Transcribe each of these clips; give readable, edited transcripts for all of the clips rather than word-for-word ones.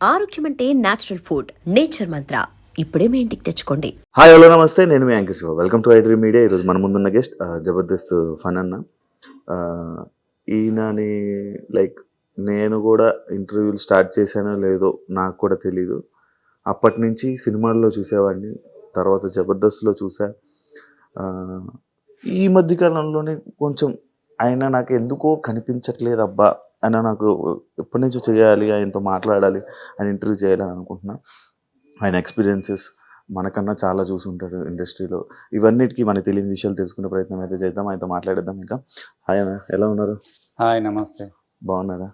ఆరోగ్యం అంటే natural food, nature మంత్ర. ఇప్పుడే మీ ఇంటికి తెచ్చుకోండి. హాయ్ హలో నమస్తే, నేను మీ anchor Shiva. Welcome to iDream media. ఈరోజు మన ముందున్న గెస్ట్ జబర్దస్త్ ఫన్ అన్న. ఈయనని నేను కూడా ఇంటర్వ్యూలు స్టార్ట్ చేశానో లేదో నాకు కూడా తెలీదు. అప్పటి నుంచి సినిమాల్లో చూసేవాడిని, తర్వాత జబర్దస్త్లో చూసా. ఈ మధ్యకాలంలోనే కొంచెం ఆయన నాకు ఎందుకో కనిపించట్లేదు అబ్బా అని, నాకు ఎప్పటి నుంచో చేయాలి, ఆయనతో మాట్లాడాలి, ఆయన ఇంటర్వ్యూ చేయాలని అనుకుంటున్నా. ఆయన ఎక్స్పీరియన్సెస్ మనకన్నా చాలా చూసుంటాడు ఇండస్ట్రీలో. ఇవన్నిటికీ మనకు తెలియని విషయాలు తెలుసుకునే ప్రయత్నం అయితే చేద్దాం, ఆయనతో మాట్లాడేద్దాం. ఇంకా హాయ్ అన్న, ఎలా ఉన్నారు? హాయ్, నమస్తే. బాగున్నారా?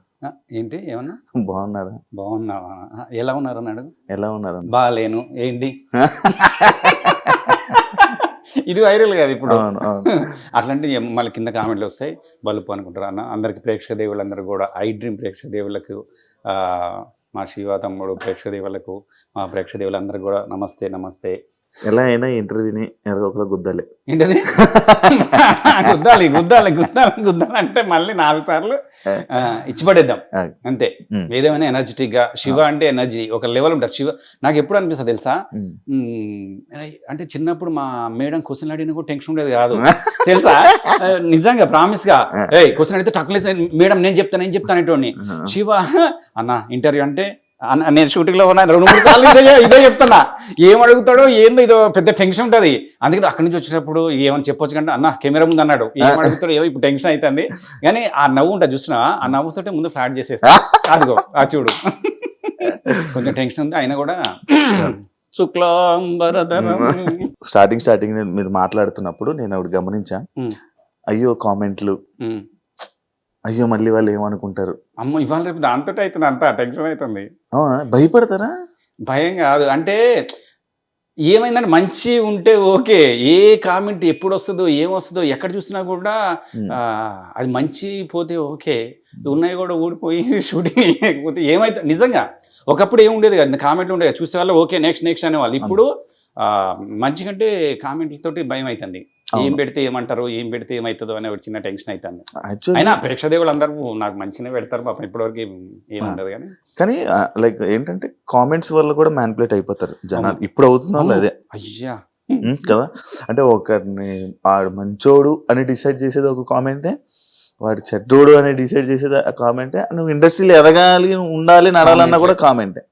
ఏంటి ఏమన్నా? బాగున్నారా? బాగున్నావా? ఎలా ఉన్నారు అని అడుగు. ఎలా ఉన్నారు? బాగాలేను. ఏంటి ఇది వైరల్ కాదు ఇప్పుడు. అట్లాంటి మళ్ళీ కింద కామెంట్లు వస్తాయి, బలుపు అనుకుంటారు అన్న. అందరికి ప్రేక్షక దేవుళ్ళందరూ కూడా, ఐ డ్రీమ్ ప్రేక్షక దేవుళ్ళకు, మా శివ తమ్ముడు ప్రేక్షక దేవుళ్ళకు, మా ప్రేక్షక దేవుళ్ళందరూ కూడా నమస్తే నమస్తే. ఎలా అయినా ఇంటర్వ్యూని ఎరగొకలా గుద్దాలి. ఏంటది? గుద్దాలి గుద్దాలి గుద్దాలి గుద్దాలి అంటే మళ్ళీ 4 సార్లు ఇచ్చిపడేద్దాం అంతే. ఏదేమైనా ఎనర్జెటిక్ గా, శివ అంటే ఎనర్జీ ఒక లెవెల్ ఉంటారు. శివ నాకు ఎప్పుడు అనిపిస్తుంది తెలుసా, అంటే చిన్నప్పుడు మా మేడం క్వశ్చన్ అడిగిన కూడా టెన్షన్ ఉండేది కాదు తెలుసా. నిజంగా ప్రామిస్ గా క్వశ్చన్ అడిగితే టక్కులే మేడం నేను చెప్తాను అనేటోని. శివ అన్న ఇంటర్వ్యూ అంటే నేను షూటింగ్ లో ఉన్నా 2-3 సార్లు ఇదే చెప్తున్నా. ఏం అడుగుతాడో ఏందో, ఇదో పెద్ద టెన్షన్ ఉంటుంది. అందుకని అక్కడి నుంచి వచ్చినప్పుడు ఏమని చెప్పొచ్చు కంటే అన్న కెమెరా ముందు అన్నాడు, ఏం అడుగుతాడో ఏమో ఇప్పుడు టెన్షన్ అవుతుంది. కానీ ఆ నవ్వు ఉంటుంది చూసినా, ఆ నవ్వుతోటే ముందు ఫ్లాట్ చేసేస్తా. అదిగో ఆ చూడు, కొంచెం టెన్షన్ ఉంది అయినా కూడా స్టార్టింగ్ మీరు మాట్లాడుతున్నప్పుడు నేను ఒకటి గమనించా. అయ్యో కామెంట్లు, అయ్యో మళ్ళీ వాళ్ళు ఏమనుకుంటారు, అమ్మ ఇవాళ రేపు దాంతో అవుతుంది, అంతా టెన్షన్ అవుతుంది. అవునా? భయపడతారా? భయం కాదు, అంటే ఏమైందంటే మంచి ఉంటే ఓకే, ఏ కామెంట్ ఎప్పుడు వస్తుందో ఏమొస్తుందో ఎక్కడ చూసినా కూడా అది మంచి పోతే ఓకే, ఉన్నాయి కూడా ఊడిపోయి షూటింగ్ లేకపోతే ఏమైతే. నిజంగా ఒకప్పుడు ఏముండేది కదా, కామెంట్లు ఉండేది, చూసే వాళ్ళు ఓకే నెక్స్ట్ అనేవాళ్ళు. ఇప్పుడు మంచి కంటే కామెంట్లతోటి భయం అవుతుంది. ఏం పెడితే ఏమంటారు, ఏం పెడితే ఏమవుతుందో అనే ఒక చిన్న టెన్షన్ అవుతుంది. అయినా ప్రేక్షకులు అందరూ నాకు మంచిగానే పెడతారు పాపం, ఇప్పటివరకు ఏముండదు. కానీ ఏంటంటే కామెంట్స్ వల్ల కూడా మ్యానిపులేట్ అయిపోతారు జనాలు. ఇప్పుడు అవుతున్నారు అదే. అయ్యా కదా, అంటే ఒకరిని వాడు మంచోడు అని డిసైడ్ చేసేది ఒక కామెంటే, వాడు చెడ్డోడు అని డిసైడ్ చేసేది ఆ కామెంటే. నువ్వు ఇండస్ట్రీలో ఎదగాలి, ఉండాలి, నడాలన్నా కూడా కామెంటే.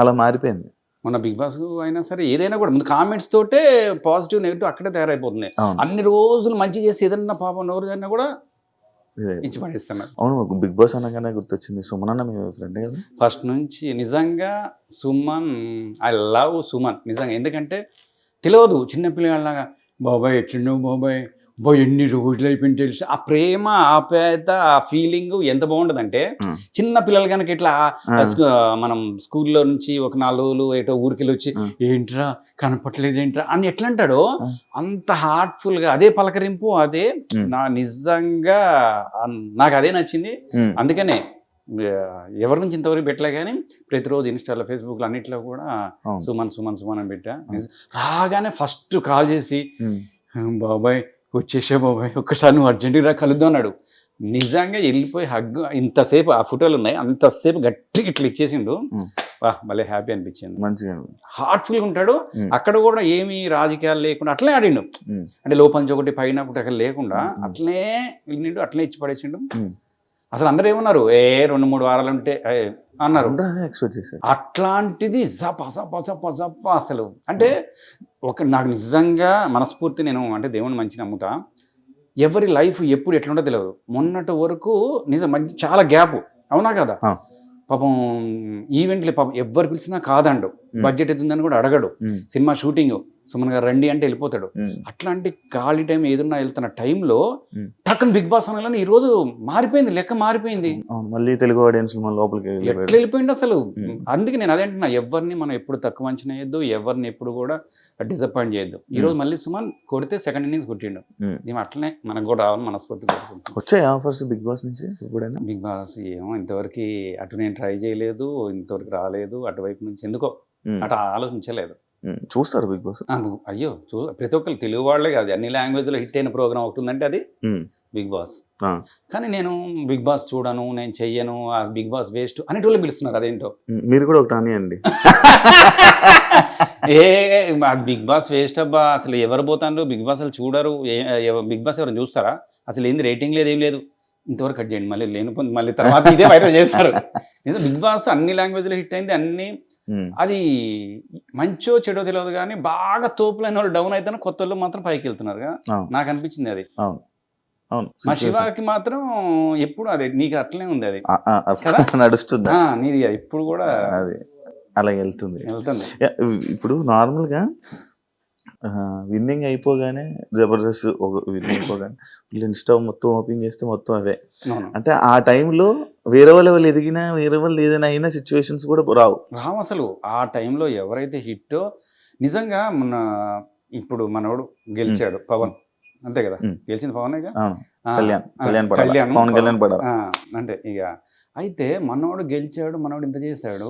అలా మారిపోయింది. మన బిగ్ బాస్ అయినా సరే ఏదైనా కూడా ముందు కామెంట్స్ తోటే పాజిటివ్ నెగిటివ్ అక్కడే తయారైపోతుంది. అన్ని రోజులు మంచి చేసి ఏదన్నా పాపం ఎవరు అయినా కూడా ఇచ్చి పడేస్తున్నారు. అవును, బిగ్ బాస్ అనగానే గుర్తొచ్చింది, సుమన్ అన్న మీ ఫ్రెండ్ కదా ఫస్ట్ నుంచి. నిజంగా సుమన్, ఐ లవ్ సుమన్ నిజంగా. ఎందుకంటే తెలియదు చిన్నపిల్లలాగా, బాబాయ్ ఎట్లున్నావు బాబాయ్, ఎన్ని రోజులు అయిపోయింది తెలుసు. ఆ ప్రేమ, ఆప్యాయత, ఆ ఫీలింగ్ ఎంత బాగుంటుందంటే, చిన్న పిల్లలు కనుక ఇట్లా మనం స్కూల్లో నుంచి ఒక 4 రోజులు ఏటో ఊరికి వచ్చి ఏంట్రా కనపట్లేదు ఏంట్రా అని ఎట్లా అంటాడో అంత హార్ట్ఫుల్ గా, అదే పలకరింపు, అదే నా నిజంగా నాకు అదే నచ్చింది. అందుకనే ఎవరి నుంచి ఇంతవరకు పెట్టలే, కానీ ప్రతిరోజు ఇన్స్టాలో, ఫేస్బుక్లో అన్నిట్లో కూడా సుమన్ సుమన్ సుమన్ అని పెట్టా. రాగానే ఫస్ట్ కాల్ చేసి బాబాయ్ వచ్చేసా బాబాయ్, ఒక్కసారి నువ్వు అర్జెంటుగా కలుద్దాం అన్నాడు. నిజంగా వెళ్ళిపోయి హగ్, ఇంతసేపు ఆ ఫోటోలు ఉన్నాయి, అంతసేపు గట్టిగా ఇట్లా ఇచ్చేసిండు. భలే హ్యాపీ అనిపించింది. మంచిగా హార్ట్ఫుల్గా ఉంటాడు. అక్కడ కూడా ఏమి రాజకీయాలు లేకుండా అట్లనే ఆడిండు. అంటే లోపల ఒకటి పైన ఒకటి అక్కడ లేకుండా అట్లనే వెళ్ళిండు, అట్లనే ఇచ్చి పడేసిండు. అసలు అందరూ ఏమన్నారు, 2-3 వారాలు ఉంటే అన్నారు. అట్లాంటిది జప జప జప జప అసలు. అంటే నాకు నిజంగా మనస్ఫూర్తి, నేను అంటే దేవుని మంచి నమ్ముతా. ఎవరి లైఫ్ ఎప్పుడు ఎట్లుంటో తెలియదు. మొన్నటి వరకు నిజం చాలా గ్యాప్, అవునా కదా. పాపం ఈవెంట్లు పాపం ఎవరు పిలిచినా కాదండు, బడ్జెట్ ఎత్తుందని కూడా అడగడు. సినిమా షూటింగ్ సుమన్ గారు రండి అంటే వెళ్ళిపోతాడు. అట్లాంటి ఖాళీ టైం ఏదన్నా వెళ్తున్న టైంలో టక్కన బిగ్ బాస్ అనాలని ఈ రోజు మారిపోయింది, లెక్క మారిపోయింది. మళ్ళీ తెలుగు ఆడియన్స్ లోపలికి ఎట్లా వెళ్ళిపోయింది అసలు. అందుకే నేను అదేంటున్నా, ఎవరిని మనం ఎప్పుడు తక్కువ అంచనా వేయద్దు, ఎవరిని ఎప్పుడు కూడా డిసప్పాయింట్ చేయొద్దు. ఈ రోజు మళ్ళీ సుమన్ కొడితే సెకండ్ ఇన్నింగ్స్ కొట్టిండు. మేము అట్లనే మనకు కూడా రావాలని మనస్ఫూర్తి కోరుకుంటున్నాం. వచ్చాయి ఆఫర్స్ బిగ్ బాస్ నుంచి? బిగ్ బాస్ ఏమో ఇంతవరకు అటు నేను ట్రై చేయలేదు, ఇంతవరకు రాలేదు. అటువైపు నుంచి ఎందుకో అటు ఆలోచించలేదు. చూస్తారు బిగ్ బాస్? అయ్యో ప్రతి ఒక్కరు తెలుగు వాళ్ళే కాదు, అన్ని లాంగ్వేజ్లో హిట్ అయిన ప్రోగ్రామ్ ఒకటి ఉందంటే అది బిగ్ బాస్. ఆ. కానీ నేను బిగ్ బాస్ చూడను, నేను చెయ్యను, ఆ బిగ్ బాస్ వేస్ట్ అనేటోళ్ళు పిలుస్తున్నారు, అదేంటో. మీరు కూడా ఒకటి అనియండి. మా బిగ్ బాస్ వేస్ట్ అబ్బా, అసలు ఎవరు పోతారు బిగ్ బాస్, అసలు చూడరు. బిగ్ బాస్ ఎవరైనా చూస్తారా? అసలు ఏంది రేటింగ్ లేదు, ఏం లేదు. ఇంతవరకు కట్ చేయండి, మళ్ళీ లేని మళ్ళీ తర్వాత ఇదే వైరల్ చేస్తారు. బిగ్ బాస్ అన్ని లాంగ్వేజ్లో హిట్ అయింది, అన్ని అది మంచో చెడో తెలియదు కానీ బాగా తోపులైన వాళ్ళు డౌన్ అవుతాను, కొత్త వాళ్ళు మాత్రం పైకి వెళ్తున్నారు. నాకు అనిపించింది అది. మా శివాకి మాత్రం ఎప్పుడు అదే, నీకు అట్లనే ఉంది అది నడుస్తుంది, నీది ఇప్పుడు కూడా అది అలా వెళ్తుంది. ఇప్పుడు నార్మల్గా విన్నింగ్ అయిపోగానే జబర్దస్త్ విన్నింగ్ అయిపోగానే వీళ్ళు ఇన్స్టా మొత్తం ఓపెన్ చేస్తే మొత్తం అవే. అంటే ఆ టైంలో వేరే వాళ్ళు ఎదిగినా, వేరే వాళ్ళు ఏదైనా అయినా సిచ్యువేషన్స్ కూడా రావు అసలు. ఆ టైంలో ఎవరైతే హిట్టో నిజంగా మన ఇప్పుడు మనోడు గెలిచాడు పవన్, అంతే కదా, గెలిచింది పవన్. అంటే ఇక అయితే మనోడు గెలిచాడు, మనోడు ఇంత చేశాడు,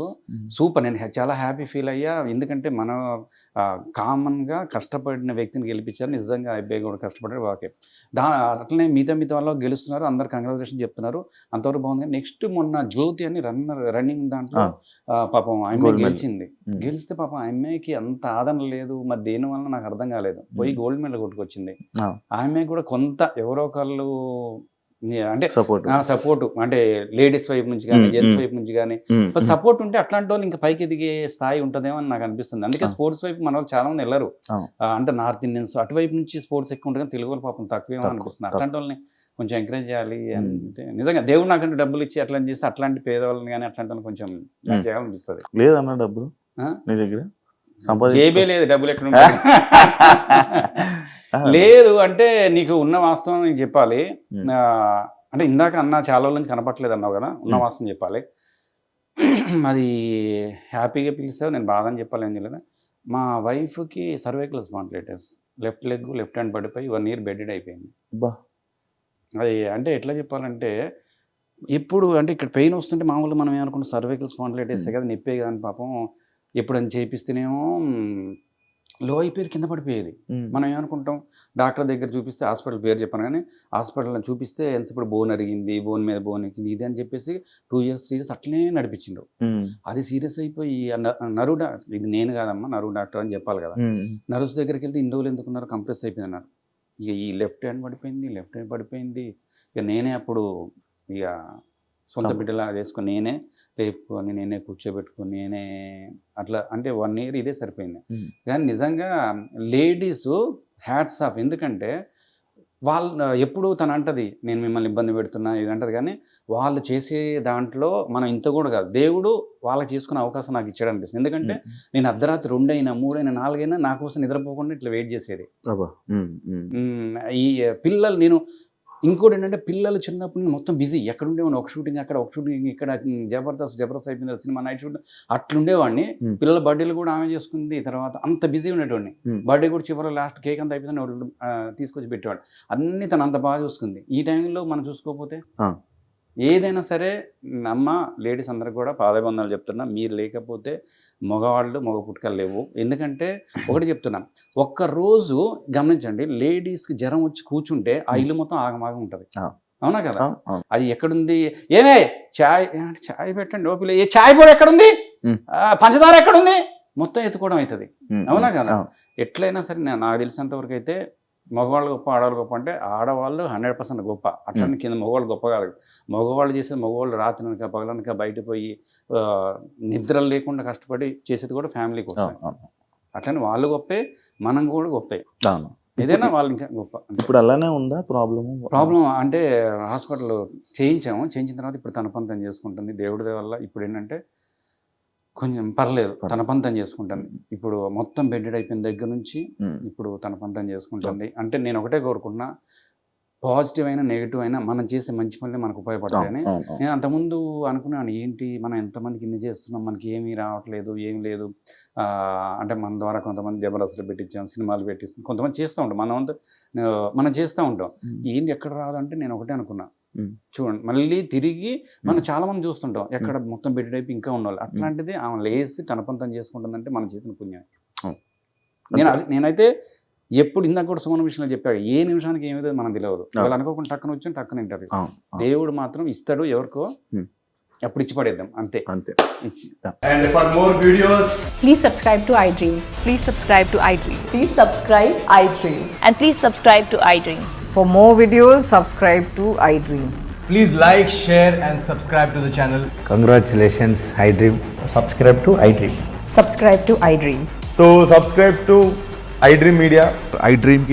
సూపర్. నేను చాలా హ్యాపీ ఫీల్ అయ్యా. ఎందుకంటే మన కామన్గా కష్టపడిన వ్యక్తిని గెలిపించారు. నిజంగా అబ్బాయి కూడా కష్టపడ్డాడు, ఓకే. అట్లనే మిగతా వాళ్ళు గెలుస్తున్నారు, అందరు కంగ్రాచులేషన్ చెప్తున్నారు, అంతవరకు బాగుంది. నెక్స్ట్ మొన్న జ్యోతి అని రన్నింగ్ దాంట్లో పాపం ఆమె గెలిచింది. గెలిస్తే పాపం ఆమెకి అంత ఆదరణ లేదు, మరి దేనివల్ల నాకు అర్థం కాలేదు. పోయి గోల్డ్ మెడల్ కొట్టుకొచ్చింది. ఆమె కూడా కొంత ఎవరో ఒకళ్ళు అంటే సపోర్ట్, అంటే లేడీస్ వైపు నుంచి కానీ జెంట్స్ వైపు నుంచి కానీ సపోర్ట్ ఉంటే అట్లాంటి వాళ్ళు ఇంకా పైకి ఎదిగే స్థాయి ఉంటుందేమో అని నాకు అనిపిస్తుంది. అందుకే స్పోర్ట్స్ వైపు మన వాళ్ళు చాలా మంది వెళ్ళరు. అంటే నార్త్ ఇండియన్స్ అటువైపు నుంచి స్పోర్ట్స్ ఎక్కువ ఉంటుంది, కానీ తెలుగు వాళ్ళు పాపం తక్కువేమో అనిపిస్తుంది. అట్లాంటి వాళ్ళని కొంచెం ఎంకరేజ్ చేయాలి అంటే, నిజంగా దేవుడు నాకంటే డబ్బులు ఇచ్చి అట్లా చేస్తే అట్లాంటి పేదవాళ్ళని కానీ అట్లాంటి వాళ్ళని కొంచెం చేయాలనిపిస్తుంది. లేదన్న డబ్బులు నీ దగ్గర జేబే లేదు, డబ్బులు ఎక్కడ ఉంటాయి? లేదు అంటే నీకు ఉన్న వాస్తవం నీకు చెప్పాలి. అంటే ఇందాక అన్న చాలా రోజుల నుంచి కనపట్లేదు అన్నావు కదా, ఉన్న వాస్తవం చెప్పాలి. అది హ్యాపీగా పిలిచావు, నేను బాధ అని చెప్పాలి, ఏం చేయలేదు. మా వైఫ్కి cervical spondylitis, left leg left hand పడిపోయి 1 year బెడెడ్ అయిపోయింది. అది అంటే ఎట్లా చెప్పాలంటే, ఎప్పుడు అంటే ఇక్కడ పెయిన్ వస్తుంటే మామూలుగా మనం ఏమనుకుంటాం సర్వైకల్ స్పాండిలైటిస్ కదా, నొప్పే కదా అని. పాపం ఎప్పుడని చేపిస్తేనేమో లో అయిపోయేది, కింద పడిపోయేది. మనం ఏమనుకుంటాం డాక్టర్ దగ్గర చూపిస్తే, హాస్పిటల్ పేరు చెప్పాను కానీ హాస్పిటల్లో చూపిస్తే ఇప్పుడు బోన్ అరిగింది, బోన్ మీద బోన్ ఎక్కింది, ఇది అని చెప్పేసి 2 years 3 years అట్లనే నడిపించిండు. అది సీరియస్ అయిపోయి నరు ఇది నేను కాదమ్మా నరు డాక్టర్ అని చెప్పాలి కదా, నర్వ్స్ దగ్గరికి వెళ్తే 2 రోజులు ఎందుకున్నారు, కంప్రెస్ అయిపోయింది అన్నారు. ఇక ఈ లెఫ్ట్ హ్యాండ్ పడిపోయింది. ఇక నేనే అప్పుడు ఇక సొంత బిడ్డలా చేసుకుని నేనే కూర్చోబెట్టుకుని నేనే అట్లా, అంటే 1 year ఇదే సరిపోయింది. కానీ నిజంగా లేడీస్ హ్యాట్స్ ఆఫ్. ఎందుకంటే వాళ్ళు ఎప్పుడు తను అంటది నేను మిమ్మల్ని ఇబ్బంది పెడుతున్నా ఇది అంటది, కానీ వాళ్ళు చేసే దాంట్లో మనం ఇంత కూడా కాదు, దేవుడు వాళ్ళకి చేసుకునే అవకాశం నాకు ఇచ్చాడు అనిపిస్తుంది. ఎందుకంటే నేను అర్ధరాత్రి 2 అయినా 3 అయినా 4 అయినా నా కోసం నిద్రపోకుండా ఇట్లా వెయిట్ చేసేది. ఈ పిల్లలు నేను ఇంకోటి ఏంటంటే, పిల్లలు చిన్నప్పుడు నేను మొత్తం బిజీ, ఎక్కడ ఉండేవాడిని, ఒక షూటింగ్ అక్కడ, ఒక షూటింగ్ ఇక్కడ, జబర్దస్త్ అయిపోయింది సినిమా, నైట్ షూట్ అట్లుండేవాడిని. పిల్లల బర్త్డేలు కూడా ఆమె చేసుకుంది, తర్వాత అంత బిజీ ఉండేటోడిని. బర్త్డే కూడా చివరిలో లాస్ట్ కేక్ అంతా అయిపోయిందని వాళ్ళు తీసుకొచ్చి పెట్టేవాడు. అన్నీ తను అంత బాగా చూసుకుంది. ఈ టైంలో మనం చూసుకోకపోతే ఏదైనా సరే, అమ్మ లేడీస్ అందరికి కూడా పాదబంధాలు చెప్తున్నా, మీరు లేకపోతే మగ పుట్టుకలు లేవు. ఎందుకంటే ఒకటి చెప్తున్నా, ఒక్కరోజు గమనించండి, లేడీస్కి జ్వరం వచ్చి కూర్చుంటే ఆ ఇల్లు మొత్తం ఆగమాగం ఉంటుంది. అవునా కదా? అది ఎక్కడుంది, ఏమే చాయ్ పెట్టండి, ఓపిక ఏ చాయ్ పొడి ఎక్కడుంది, పంచదార ఎక్కడుంది, మొత్తం ఎత్తుకోవడం అవుతుంది. అవునా కదా? ఎట్లయినా సరే నాకు తెలిసినంత వరకు అయితే మగవాళ్ళు గొప్ప, ఆడవాళ్ళు గొప్ప అంటే ఆడవాళ్ళు 100% గొప్ప. అట్లనే కింద మగవాళ్ళు గొప్ప కాదు. మగవాళ్ళు చేసేది, మగవాళ్ళు రాత్రినక పగలనక బయటకు పోయి నిద్ర లేకుండా కష్టపడి చేసేది కూడా ఫ్యామిలీ కోసం. అట్లనే వాళ్ళు గొప్పే, మనం కూడా గొప్పే. ఏదైనా వాళ్ళు ఇంకా గొప్ప. ఇప్పుడు అలానే ఉందా ప్రాబ్లం? అంటే హాస్పిటల్ చేయించిన తర్వాత ఇప్పుడు తన పని తను చేసుకుంటుంది దేవుడి వల్ల. ఇప్పుడు ఏంటంటే కొంచెం పర్లేదు, తన పని తను చేసుకుంటుంది. ఇప్పుడు మొత్తం బెడ్డెడ్ అయిపోయిన దగ్గర నుంచి ఇప్పుడు తన పని తను చేసుకుంటుంది. అంటే నేను ఒకటే కోరుకుంటున్నా, పాజిటివ్ అయినా నెగిటివ్ అయినా మనం చేసే మంచి పనులే మనకు ఉపయోగపడతాయని. నేను అంతకుముందు అనుకున్నాను, ఏంటి మనం ఎంతమందికి ఇన్ని చేస్తున్నాం, మనకి ఏమీ రావట్లేదు, ఏం లేదు. అంటే మన ద్వారా కొంతమంది జబర్దస్త్లు పెట్టించాం, సినిమాలు పెట్టిస్తాం, కొంతమంది చేస్తూ ఉంటాం, మనం చేస్తూ ఉంటాం. ఏంది ఎక్కడ రాదంటే నేను ఒకటే అనుకున్నా, చూడండి మళ్ళీ తిరిగి మనం చాలా మంది చూస్తుంటాం, ఎక్కడ మొత్తం బెడ్ అయిపోయి ఇంకా ఉన్నవాళ్ళు. అట్లాంటిది ఆమె లేసి తన పని తను చేసుకుంటుందంటే మనం చేసిన పుణ్యం. నేనైతే ఎప్పుడు ఇందాక కూడా సుమన్ విషయంలో చెప్పారు, ఏ నిమిషానికి ఏమిదో మనం తెలియదు. వాళ్ళు అనుకోకుండా టక్కన వచ్చి టక్కన ఇంటర్వ్యూ. దేవుడు మాత్రం ఇస్తాడు ఎవరికో, అప్పుడు ఇచ్చి పడేద్దాం అంతే. ఇచ్చి And for more videos, Please subscribe to iDream. Please subscribe to iDream. Please subscribe iDream. And please subscribe to iDream. For more videos, subscribe to iDream. please like, share, and subscribe to the channel. Congratulations, iDream. Subscribe to iDream. Subscribe to iDream. So subscribe to iDream Media. iDream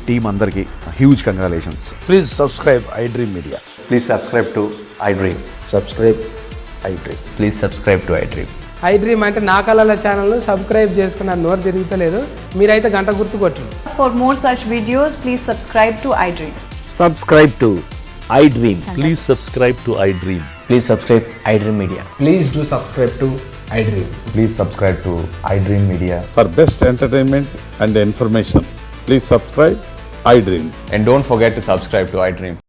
team అందరికి huge congratulations. Please subscribe iDream Media. Please subscribe to iDream. Subscribe iDream. Please subscribe to iDream. iDream అంటే నా కళల ఛానల్ను subscribe చేసుకున్న నోరు తిరుగుతలేదు, మీరైతే గంట గుర్తు కొట్టండి. For more such videos, please subscribe to iDream. Subscribe to iDream. Please subscribe to iDream. Please subscribe iDream Media. Please do subscribe to iDream. Please subscribe to iDream Media. For best entertainment and information, please subscribe iDream. And don't forget to subscribe to iDream.